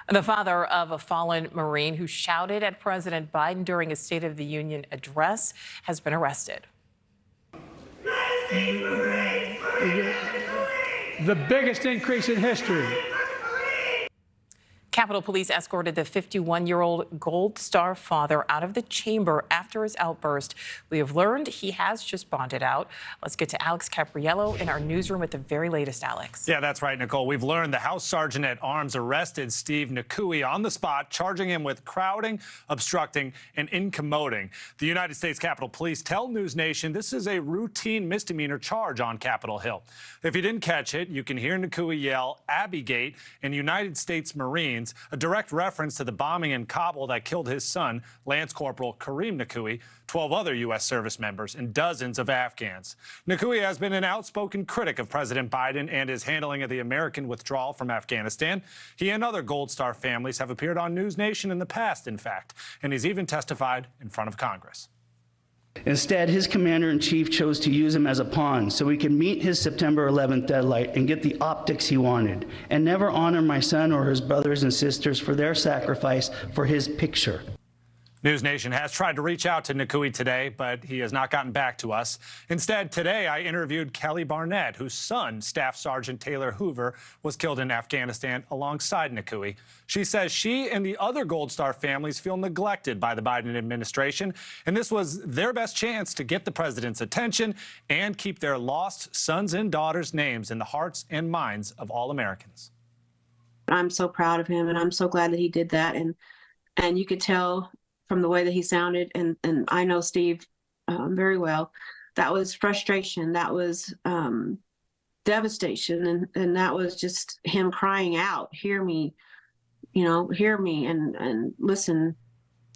The father of a fallen Marine who shouted at President Biden during a State of the Union address has been arrested. The biggest increase in history. Capitol Police escorted the 51-year-old Gold Star father out of the chamber after his outburst. We have learned he has just bonded out. Let's get to Alex Capriello in our newsroom with the very latest, Alex. Yeah, that's right, Nicole. We've learned the House Sergeant at Arms arrested Steve Nikoui on the spot, charging him with crowding, obstructing, and incommoding. The United States Capitol Police tell NewsNation this is a routine misdemeanor charge on Capitol Hill. If you didn't catch it, you can hear Nikoui yell Abbey Gate and United States Marines, a direct reference to the bombing in Kabul that killed his son, Lance Corporal Kareem Nikoui, 12 other U.S. service members, and dozens of Afghans. Nikoui has been an outspoken critic of President Biden and his handling of the American withdrawal from Afghanistan. He and other Gold Star families have appeared on NewsNation in the past, in fact, and he's even testified in front of Congress. Instead, his commander-in-chief chose to use him as a pawn so he could meet his September 11th deadline and get the optics he wanted, and never honor my son or his brothers and sisters for their sacrifice for his picture. NewsNation has tried to reach out to Nikoui today, but he has not gotten back to us. Instead, today I interviewed Kelly Barnett, whose son, Staff Sergeant Taylor Hoover, was killed in Afghanistan alongside Nikoui. She says she and the other Gold Star families feel neglected by the Biden administration, and this was their best chance to get the president's attention and keep their lost sons and daughters' names in the hearts and minds of all Americans. I'm so proud of him, and I'm so glad that he did that. And you could tell from the way that he sounded, and I know Steve very well, that was frustration, that was devastation, and that was just him crying out, hear me, hear me and listen.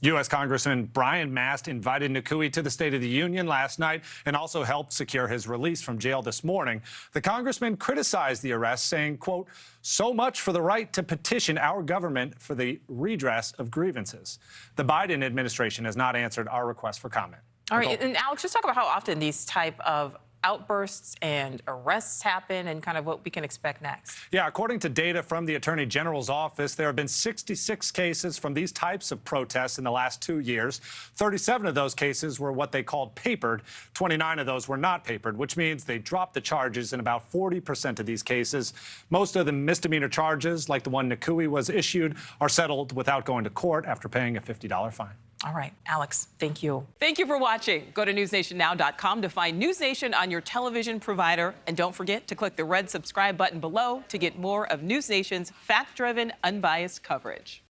U.S. Congressman Brian Mast invited Nikoui to the State of the Union last night and also helped secure his release from jail this morning. The congressman criticized the arrest, saying, quote, "So much for the right to petition our government for the redress of grievances." The Biden administration has not answered our request for comment. All right, and Alex, just talk about how often these type of outbursts and arrests happen and kind of what we can expect next. Yeah, according to data from the Attorney General's office, there have been 66 cases from these types of protests in the last 2 years. 37 of those cases were what they called papered. 29 of those were not papered, which means they dropped the charges in about 40% of these cases. Most of the misdemeanor charges, like the one Nikoui was issued, are settled without going to court after paying a $50 fine. All right, Alex, thank you. Thank you for watching. Go to newsnationnow.com to find NewsNation on your television provider. And don't forget to click the red subscribe button below to get more of NewsNation's fact-driven, unbiased coverage.